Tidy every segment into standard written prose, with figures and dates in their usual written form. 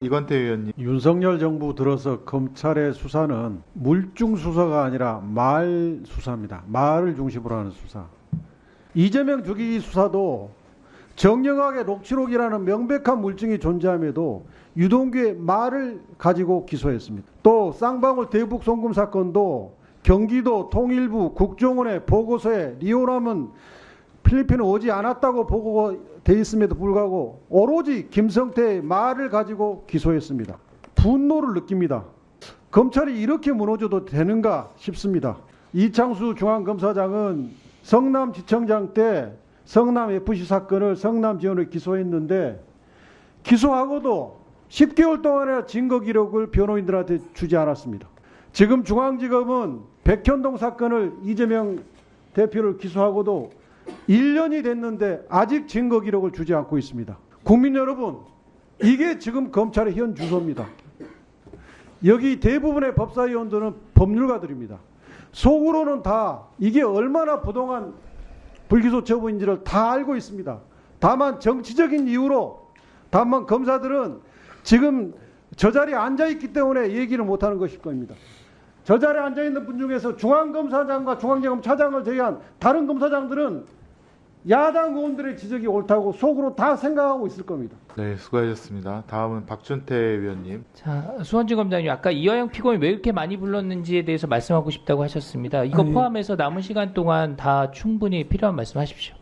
이건태 의원님. 윤석열 정부 들어서 검찰의 수사는 물중 수사가 아니라 말 수사입니다. 말을 중심으로 하는 수사. 이재명 죽이기 수사도 정영학의 녹취록이라는 명백한 물증이 존재함에도 유동규의 말을 가지고 기소했습니다. 또 쌍방울 대북 송금 사건도 경기도 통일부 국정원의 보고서에 리오남은 필리핀에 오지 않았다고 보고가 돼 있음에도 불구하고 오로지 김성태의 말을 가지고 기소했습니다. 분노를 느낍니다. 검찰이 이렇게 무너져도 되는가 싶습니다. 이창수 중앙검사장은 성남지청장 때 성남FC 사건을 성남지원을 기소했는데 기소하고도 10개월 동안의 증거 기록을 변호인들한테 주지 않았습니다. 지금 중앙지검은 백현동 사건을 이재명 대표를 기소하고도 1년이 됐는데 아직 증거 기록을 주지 않고 있습니다. 국민 여러분, 이게 지금 검찰의 현 주소입니다. 여기 대부분의 법사위원들은 법률가들입니다. 속으로는 다 이게 얼마나 부동한 불기소 처분인지를 다 알고 있습니다. 다만 정치적인 이유로 다만 검사들은 지금 저 자리에 앉아있기 때문에 얘기를 못하는 것일 겁니다. 저 자리에 앉아있는 분 중에서 중앙검사장과 중앙지검차장을 제외한 다른 검사장들은 야당 의원들의 지적이 옳다고 속으로 다 생각하고 있을 겁니다. 네, 수고하셨습니다. 다음은 박준태 의원님. 자, 수원지 검장님, 아까 이화영 피고인 왜 이렇게 많이 불렀는지에 대해서 말씀하고 싶다고 하셨습니다. 이거 포함해서 남은 시간 동안 다 충분히 필요한 말씀하십시오.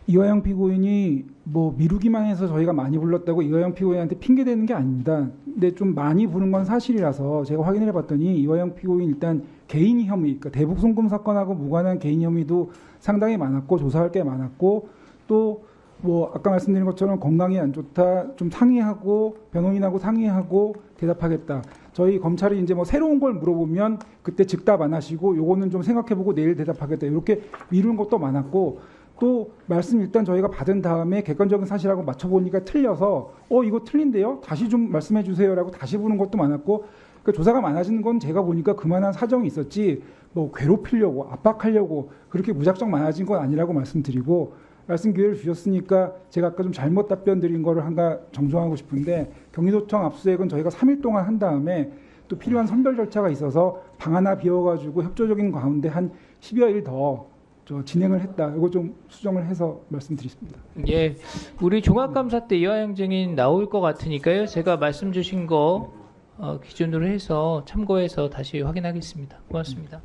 이화영 피고인이 뭐 미루기만 해서 저희가 많이 불렀다고 이화영 피고인한테 핑계대는 게 아닙니다. 근데 좀 많이 부른 건 사실이라서 제가 확인을 해봤더니 이화영 피고인 일단 개인 혐의, 그러니까 대북 송금 사건하고 무관한 개인 혐의도 상당히 많았고 조사할 게 많았고 또 뭐 아까 말씀드린 것처럼 건강이 안 좋다, 좀 상의하고 변호인하고 상의하고 대답하겠다. 저희 검찰이 이제 뭐 새로운 걸 물어보면 그때 즉답 안 하시고 요거는 좀 생각해보고 내일 대답하겠다. 이렇게 미루는 것도 많았고 또 말씀 일단 저희가 받은 다음에 객관적인 사실하고 맞춰보니까 틀려서 이거 틀린데요? 다시 좀 말씀해 주세요라고 다시 보는 것도 많았고 그러니까 조사가 많아지는 건 제가 보니까 그만한 사정이 있었지 뭐 괴롭히려고 압박하려고 그렇게 무작정 많아진 건 아니라고 말씀드리고 말씀 기회를 주셨으니까 제가 아까 좀 잘못 답변 드린 거를 한가 정정하고 싶은데 경기도청 압수수색은 저희가 3일 동안 한 다음에 또 필요한 선별 절차가 있어서 방 하나 비워가지고 협조적인 가운데 한 10여일 더 진행을 했다. 이거 좀 수정을 해서 말씀드리겠습니다. 예, 우리 종합감사 때 이화영 증인 나올 것 같으니까요. 제가 말씀 주신 거 기준으로 해서 참고해서 다시 확인하겠습니다. 고맙습니다.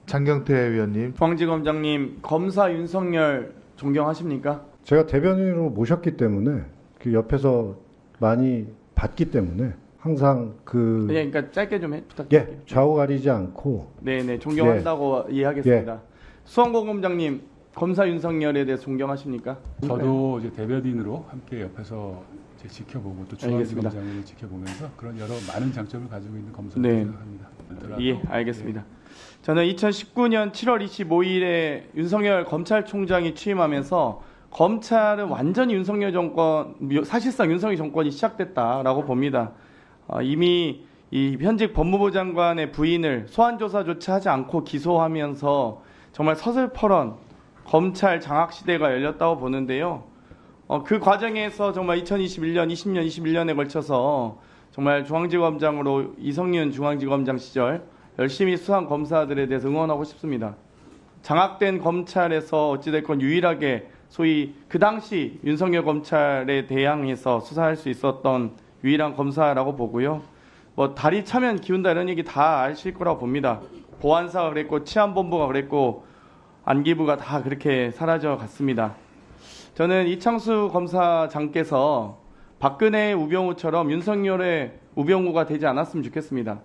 장경태 의원님. 중앙지검장님, 검사 윤석열 존경하십니까? 제가 대변인으로 모셨기 때문에 그 옆에서 많이 봤기 때문에 항상 그러니까 짧게 좀 부탁드릴게요. 좌우 가리지 않고 네네, 존경한다고 이해하겠습니다. 수원고 검장님, 검사 윤석열에 대해서 존경하십니까? 저도 이제 대변인으로 함께 옆에서 이제 지켜보고 또 중앙지검장을 지켜보면서 그런 여러 많은 장점을 가지고 있는 검사라고 생각합니다. 예, 알겠습니다. 저는 2019년 7월 25일에 윤석열 검찰총장이 취임하면서 검찰은 완전히 윤석열 정권, 사실상 윤석열 정권이 시작됐다라고 봅니다. 이미 이 현직 법무부 장관의 부인을 소환조사조차 하지 않고 기소하면서 정말 서슬퍼런 검찰 장악 시대가 열렸다고 보는데요. 그 과정에서 정말 2021년, 20년, 21년에 걸쳐서 정말 중앙지검장으로 이성윤 중앙지검장 시절 열심히 수사한 검사들에 대해서 응원하고 싶습니다. 장악된 검찰에서 어찌됐건 유일하게 소위 그 당시 윤석열 검찰에 대항해서 수사할 수 있었던 유일한 검사라고 보고요. 뭐 다리 차면 기운다 이런 얘기 다 아실 거라고 봅니다. 보안사가 그랬고 치안본부가 그랬고 안기부가 다 그렇게 사라져 갔습니다. 저는 이창수 검사장께서 박근혜의 우병우처럼 윤석열의 우병우가 되지 않았으면 좋겠습니다.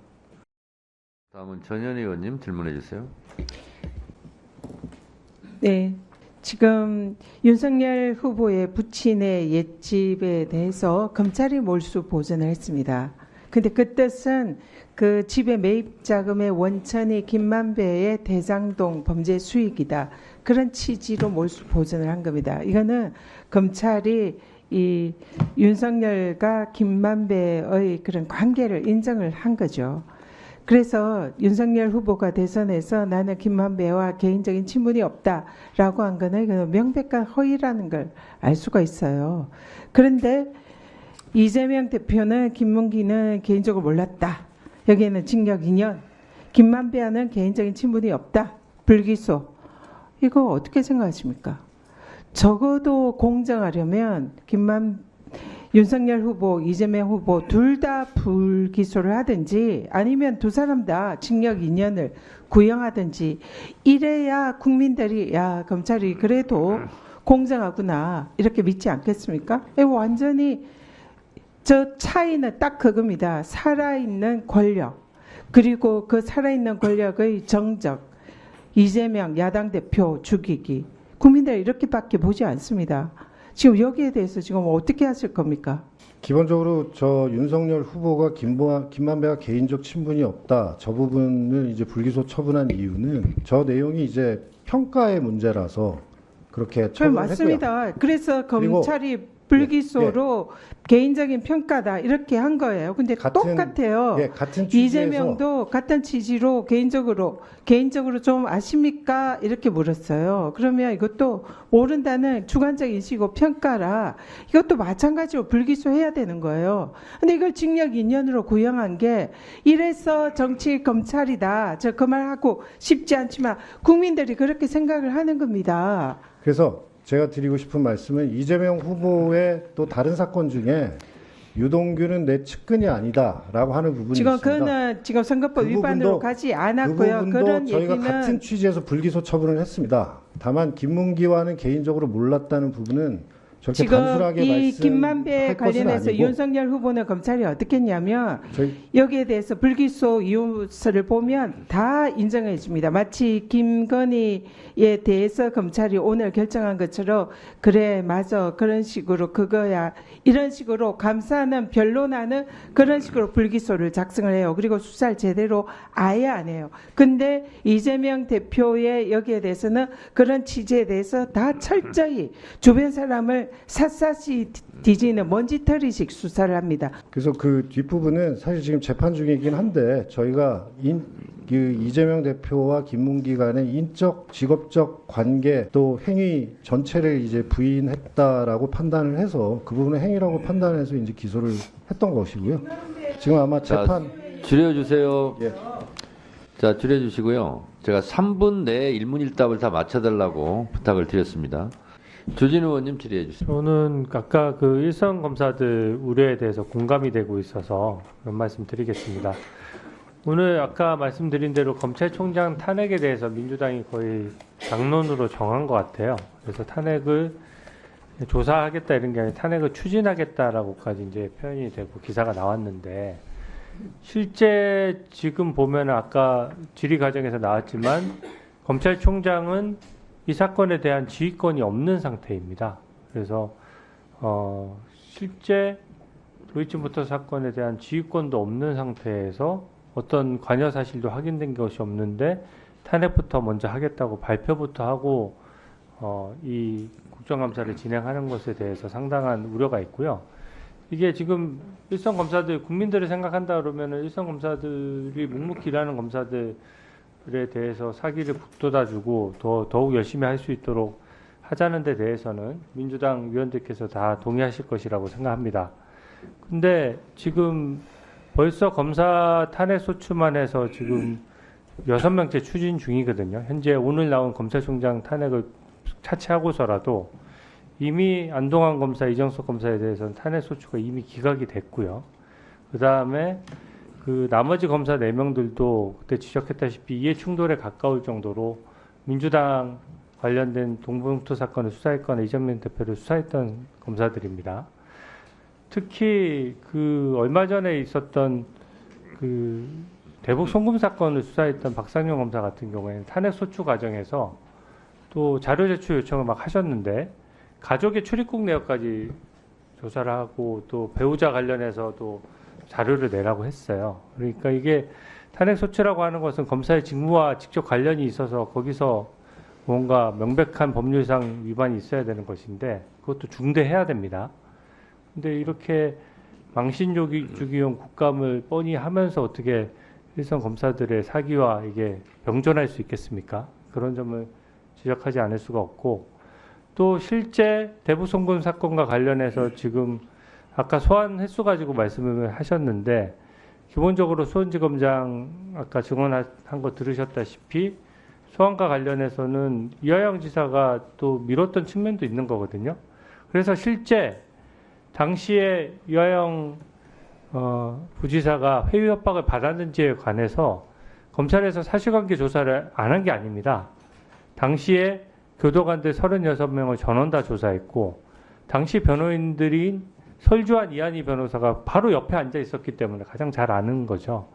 다음은 전현희 의원님 질문해 주세요. 네, 지금 윤석열 후보의 부친의 옛집에 대해서 검찰이 몰수 보전을 했습니다. 근데 그 뜻은 그 집의 매입 자금의 원천이 김만배의 대장동 범죄 수익이다. 그런 취지로 몰수 보전을 한 겁니다. 이거는 검찰이 이 윤석열과 김만배의 그런 관계를 인정을 한 거죠. 그래서 윤석열 후보가 대선에서 나는 김만배와 개인적인 친분이 없다라고 한 거는 명백한 허위라는 걸 알 수가 있어요. 그런데 이재명 대표는 김문기는 개인적으로 몰랐다. 여기에는 징역 2년. 김만배와는 개인적인 친분이 없다. 불기소. 이거 어떻게 생각하십니까? 적어도 공정하려면 윤석열 후보, 이재명 후보 둘 다 불기소를 하든지 아니면 두 사람 다 징역 2년을 구형하든지 이래야 국민들이 야 검찰이 그래도 공정하구나 이렇게 믿지 않겠습니까? 완전히 저 차이는 딱 그겁니다. 살아있는 권력 그리고 그 살아있는 권력의 정적 이재명 야당 대표 죽이기 국민들 이렇게밖에 보지 않습니다. 지금 여기에 대해서 지금 어떻게 하실 겁니까? 기본적으로 저 윤석열 후보가 김만배와 개인적 친분이 없다. 저 부분을 이제 불기소 처분한 이유는 저 내용이 이제 평가의 문제라서 그렇게 처분을 했고요. 맞습니다. 그래서 그리고 검찰이 불기소로 개인적인 평가다 이렇게 한 거예요. 근데 똑같아요. 같은 취지에서 이재명도 같은 취지로 개인적으로 좀 아십니까? 이렇게 물었어요. 그러면 이것도 모른다는 주관적 인식이고 평가라 이것도 마찬가지로 불기소해야 되는 거예요. 근데 이걸 징역 2년으로 구형한 게 이래서 정치 검찰이다. 저 그 말하고 싶지 않지만 국민들이 그렇게 생각을 하는 겁니다. 그래서 제가 드리고 싶은 말씀은 이재명 후보의 또 다른 사건 중에 유동규는 내 측근이 아니다라고 하는 부분이 지금 있습니다. 그거는 지금 선거법 위반으로 가지 않았고요. 그 그런 부분도 저희가 얘기는 같은 취지에서 불기소 처분을 했습니다. 다만 김문기와는 개인적으로 몰랐다는 부분은 저렇게 지금 단순하게 이 김만배 말씀할 것은 관련해서 아니고 윤석열 후보는 검찰이 어떻게 했냐면 저희 여기에 대해서 불기소 이유서를 보면 다 인정해 줍니다. 마치 김건희에 대해서 검찰이 오늘 결정한 것처럼 그래 맞아 그런 식으로 그거야 이런 식으로 감사는 변론하는 그런 식으로 불기소를 작성을 해요. 그리고 수사를 제대로 아예 안 해요. 근데 이재명 대표의 여기에 대해서는 그런 취지에 대해서 다 철저히 주변 사람을 샅샅이 뒤지는 먼지털이식 수사를 합니다. 그래서 그 뒷부분은 사실 지금 재판 중이긴 한데 저희가 이재명 대표와 김문기 간의 인적, 직업적 관계 또 행위 전체를 이제 부인했다라고 판단을 해서 그 부분을 행위라고 판단해서 이제 기소를 했던 것이고요. 지금 아마 재판 줄여주세요. 예. 자, 줄여주시고요. 제가 3분 내에 일문일답을 다 맞춰달라고 부탁을 드렸습니다. 조진 의원님 질의해 주세요. 저는 아까 그 일선 검사들 우려에 대해서 공감이 되고 있어서 그런 말씀 드리겠습니다. 오늘 아까 말씀드린 대로 검찰총장 탄핵에 대해서 민주당이 거의 당론으로 정한 것 같아요. 그래서 탄핵을 조사하겠다 이런 게 아니라 탄핵을 추진하겠다라고까지 이제 표현이 되고 기사가 나왔는데 실제 지금 보면 아까 질의 과정에서 나왔지만 검찰총장은 이 사건에 대한 지휘권이 없는 상태입니다. 그래서 실제 도이치모터 사건에 대한 지휘권도 없는 상태에서 어떤 관여 사실도 확인된 것이 없는데 탄핵부터 먼저 하겠다고 발표부터 하고 이 국정감사를 진행하는 것에 대해서 상당한 우려가 있고요. 이게 지금 일선 검사들 국민들을 생각한다 그러면은 일선 검사들이 묵묵히 일하는 검사들 에 대해서 사기를 북돋아주고 더욱 열심히 할 수 있도록 하자는 데 대해서는 민주당 위원들께서 다 동의하실 것이라고 생각합니다. 근데 지금 벌써 검사 탄핵 소추만 해서 지금 6명째 추진 중이거든요. 현재 오늘 나온 검찰총장 탄핵을 차치하고서라도 이미 안동환 검사, 이정석 검사에 대해서는 탄핵 소추가 이미 기각이 됐고요. 그 다음에 그 나머지 검사 4명들도 그때 지적했다시피 이해 충돌에 가까울 정도로 민주당 관련된 동부동투 사건을 수사했거나 이재명 대표를 수사했던 검사들입니다. 특히 그 얼마 전에 있었던 그 대북 송금 사건을 수사했던 박상용 검사 같은 경우에는 탄핵 소추 과정에서 또 자료 제출 요청을 막 하셨는데 가족의 출입국 내역까지 조사를 하고 또 배우자 관련해서도 자료를 내라고 했어요. 그러니까 이게 탄핵 소추라고 하는 것은 검사의 직무와 직접 관련이 있어서 거기서 뭔가 명백한 법률상 위반이 있어야 되는 것인데 그것도 중대해야 됩니다. 근데 이렇게 망신주기용 국감을 뻔히 하면서 어떻게 일선 검사들의 사기와 이게 병존할 수 있겠습니까? 그런 점을 지적하지 않을 수가 없고 또 실제 대북 송금 사건과 관련해서 지금 아까 소환 횟수 가지고 말씀을 하셨는데 기본적으로 수원지검장 아까 증언한 거 들으셨다시피 소환과 관련해서는 이화영 지사가 또 미뤘던 측면도 있는 거거든요. 그래서 실제 당시에 이화영 부지사가 회유 협박을 받았는지에 관해서 검찰에서 사실관계 조사를 안 한 게 아닙니다. 당시에 교도관들 36명을 전원 다 조사했고 당시 변호인들인 설주한 이한희 변호사가 바로 옆에 앉아 있었기 때문에 가장 잘 아는 거죠.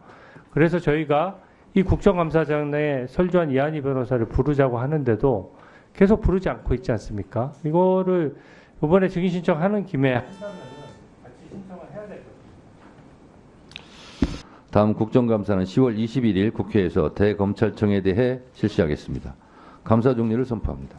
그래서 저희가 이 국정감사장에 설주한 이한희 변호사를 부르자고 하는데도 계속 부르지 않고 있지 않습니까? 이거를 이번에 증인 신청하는 김에 같이 신청을 해야 될 것 같아요. 다음 국정감사는 10월 21일 국회에서 대검찰청에 대해 실시하겠습니다. 감사 종료를 선포합니다.